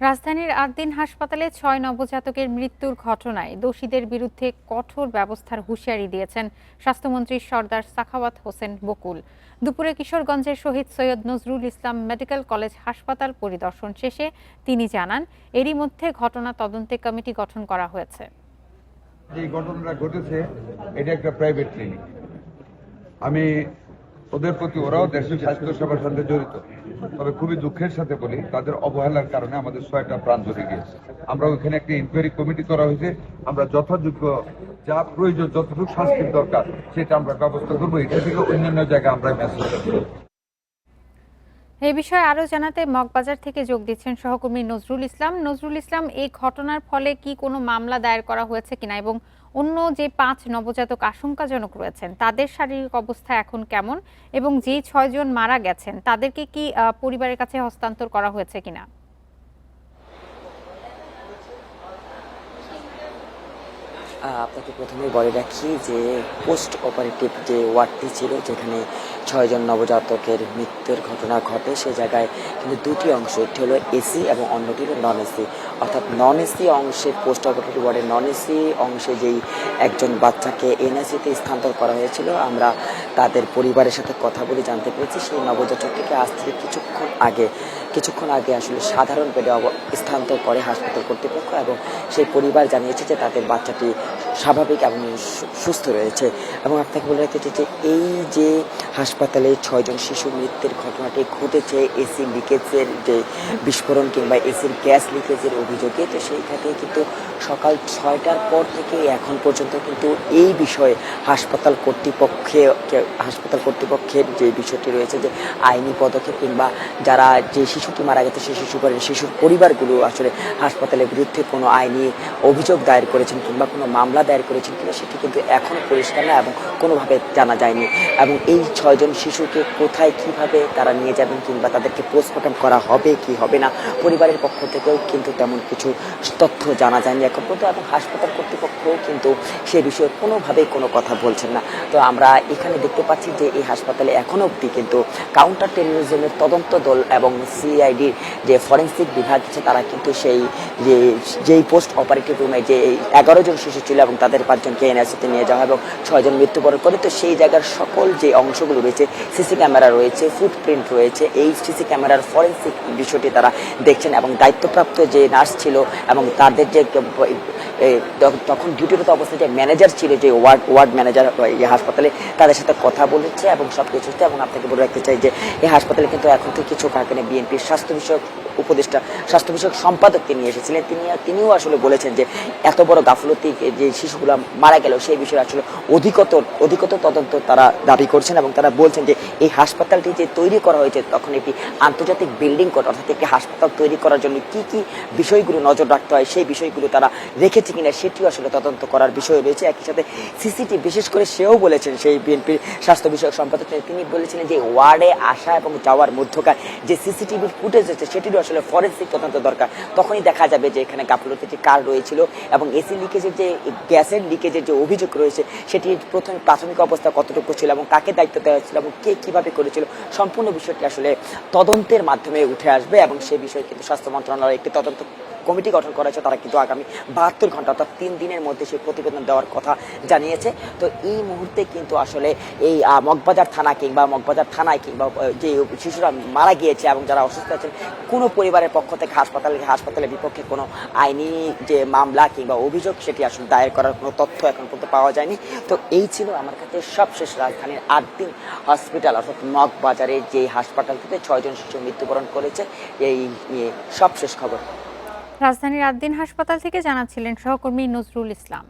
রাজধানীর ৮ দিন হাসপাতালে ৬ নবজাতকের মৃত্যুর ঘটনায় দোষীদের বিরুদ্ধে কঠোর ব্যবস্থার হুঁশিয়ারি দিয়েছেন স্বাস্থ্যমন্ত্রী সরদার সাখাওয়াত হোসেন বকুল। দুপুরে কিশোরগঞ্জের শহীদ সৈয়দ নজরুল ইসলাম মেডিকেল কলেজ হাসপাতাল পরিদর্শন শেষে তিনি জানান, এরই মধ্যে ঘটনা তদন্তে কমিটি গঠন করা হয়েছে। যে ঘটনাটা ঘটেছে এটা একটা প্রাইভেট ক্লিনিক। আমি ওদের প্রতি, ওরাও দেশের স্বাস্থ্য সেবার সাথে জড়িত, তবে খুবই দুঃখের সাথে বলি তাদের অবহেলার কারণে আমাদের ৬টা প্রাণ ধরে গিয়েছে। আমরা ওইখানে একটা ইনকোয়ারি কমিটি করা হয়েছে। আমরা যথাযোগ্য যা প্রয়োজন, যতটুকু শাস্তির দরকার সেটা আমরা ব্যবস্থা করবো। এটা থেকে অন্যান্য জায়গায় আমরা মেসেজ করবো। এই বিষয়ে আরো জানাতে মগবাজার থেকে যোগ দিচ্ছেন সহকর্মী নজরুল ইসলাম। নজরুল ইসলাম, এই ঘটনার ফলে কি কোনো মামলা দায়ের করা হয়েছে কিনা এবং অন্য যে ৫ নবজাতক আশঙ্কাজনক রয়েছেন তাদের শারীরিক অবস্থা এখন কেমন, এবং যেই ৬ জন মারা গেছেন তাদেরকে কি পরিবারের কাছে হস্তান্তর করা হয়েছে কিনা? আপনাকে প্রথমেই বলে রাখি যে পোস্ট অপারেটিভ যে ওয়ার্ডটি ছিল, যেখানে ৬ জন নবজাতকের মৃত্যুর ঘটনা ঘটে, সে জায়গায় কিন্তু দুটি অংশ, একটি হলো এসি এবং অন্যটি হলো নন এসি। অর্থাৎ নন এসি অংশের পোস্ট অপারেটিভ ওয়ার্ডের নন এসি অংশে যেই একজন বাচ্চাকে এনআইসিতে স্থানান্তর করা হয়েছিল, আমরা তাদের পরিবারের সাথে কথা বলে জানতে পেরেছি সেই নবজাতকটিকে আজ থেকে কিছুক্ষণ আগে আসলে সাধারণ বেডে স্থানান্তর করে হাসপাতাল কর্তৃপক্ষ, এবং সেই পরিবার জানিয়েছে যে তাদের বাচ্চাটি স্বাভাবিক এবং সুস্থ রয়েছে। এবং আপনাকে বলে রাখতে চাই যে এই যে হাসপাতালে ৬ জন শিশু মৃত্যুর ঘটনাটি ঘটেছে এসি লিকেজের যে বিস্ফোরণ কিংবা এসির গ্যাস লিকেজের অভিযোগে, তো সেই ক্ষেত্রে কিন্তু সকাল ৬টার পর থেকে এখন পর্যন্ত কিন্তু এই বিষয়ে হাসপাতাল কর্তৃপক্ষের যে বিষয়টি রয়েছে যে আইনি পদক্ষেপ কিংবা যারা যে শিশুটি মারা গেছে সেই শিশুর পরিবারগুলো আসলে হাসপাতালের বিরুদ্ধে কোনো আইনি অভিযোগ দায়ের করেছেন কিংবা কোনো মামলা দায়ের করেছেন কিনা সেটি কিন্তু এখনও পরিষ্কার না এবং কোনোভাবে জানা যায়নি। এবং এই ৬ জন শিশুকে কোথায় কিভাবে তারা নিয়ে যাবেন কিংবা তাদেরকে পোস্টমর্টম করা হবে কি হবে না, পরিবারের পক্ষ থেকেও কিন্তু তেমন কিছু তথ্য জানা যায়নি এখন পর্যন্ত, এবং হাসপাতাল কর্তৃপক্ষও কিন্তু সে বিষয়ে কোনোভাবেই কোনো কথা বলছেন না। তো আমরা এখানে দেখতে পাচ্ছি যে এই হাসপাতালে এখনও অবধি কিন্তু কাউন্টার টেরোরিজমের তদন্ত দল এবং সিআইডির যে ফরেন্সিক বিভাগ আছে তারা কিন্তু যেই পোস্ট অপারেটিভ রুমে যে 11 জন শিশু ছিল এবং তাদের 5 জনকে এনআইসিতে নিয়ে যাওয়া এবং 6 জন মৃত্যুবরণ করে, তো সেই জায়গার সকল যে অংশগুলো রয়েছে, সিসি ক্যামেরা রয়েছে, ফুটপ্রিন্ট রয়েছে, এই সিসি ক্যামেরার ফরেন্সিক বিষয়টি তারা দেখছেন। এবং দায়িত্বপ্রাপ্ত যে নার্স ছিল এবং তাদের যে তখন ডিউটিরত অবস্থায় যে ম্যানেজার ছিল, যে ওয়ার্ড ম্যানেজার এই হাসপাতালে, তাদের সাথে কথা বলেছে এবং সব কিছুতে। এবং আপনাকে বলে রাখতে চাই যে এই হাসপাতালে কিন্তু এখন থেকে কিছু কারখানে বিএনপির স্বাস্থ্য বিষয়ক সম্পাদক তিনি এসেছিলেন, তিনিও আসলে বলেছেন যে এত বড় গাফলতি যে শিশুগুলো মারা গেল সেই বিষয়ে আসলে অধিকতর তদন্ত তারা দাবি করছেন। এবং তারা বলছেন যে এই হাসপাতালটি যে তৈরি করা হয়েছে তখন একটি আন্তর্জাতিক বিল্ডিং কোড, অর্থাৎ একটি হাসপাতাল তৈরি করার জন্য কি কি বিষয়গুলো নজর রাখতে হয় সেই বিষয়গুলো তারা রেখেছে কিনা সেটিও আসলে তদন্ত করার বিষয় রয়েছে। একই সাথে সিসিটিভি, বিশেষ করে সেও বলেছেন, সেই বিএনপির স্বাস্থ্য বিষয়ক সম্পাদক তিনি বলেছিলেন যে ওয়ার্ডে আসা এবং যাওয়ার মধ্যকার যে সিসিটিভির ফুটেজ রয়েছে সেটিরও আসলে ফরেন্সিক তদন্ত দরকার। তখনই দেখা যাবে যে এখানে গাফলতি যে কার রয়েছিল এবং এসি লিকেজের যে গ্যাসের লিকেজের যে অভিযোগ রয়েছে সেটি প্রথমে প্রাথমিক অবস্থা কতটুকু ছিল এবং কাকে দায়িত্ব দেওয়া হয়েছিল এবং কে কিভাবে করেছিল, সম্পূর্ণ বিষয়টি আসলে তদন্তের মাধ্যমে উঠে আসবে। এবং সেই বিষয়ে কিন্তু স্বাস্থ্য মন্ত্রণালয় একটি তদন্ত কমিটি গঠন করা হয়েছে, তারা কিন্তু আগামী 72 ঘন্টা অর্থাৎ 3 দিনের মধ্যে সেই প্রতিবেদন দেওয়ার কথা জানিয়েছে। তো এই মুহূর্তে কিন্তু আসলে এই মগবাজার থানায় কিংবা যে শিশুরা মারা গিয়েছে এবং যারা অসুস্থ আছেন, কোনো পরিবারের পক্ষ থেকে হাসপাতালের বিপক্ষে কোনো আইনি যে মামলা কিংবা অভিযোগ সেটি আসলে দায়ের করার কোনো তথ্য এখন পর্যন্ত পাওয়া যায়নি। তো এই ছিল আমার কাছে সবশেষ রাজধানীর 8 দিন হসপিটাল অর্থাৎ মগবাজারে যে হাসপাতালটিতে 6 জন শিশু মৃত্যুবরণ করেছে এই নিয়ে সবশেষ খবর। রাজধানীর ৮ দিন হাসপাতাল থেকে জানাচ্ছিলেন সহকর্মী নজরুল ইসলাম।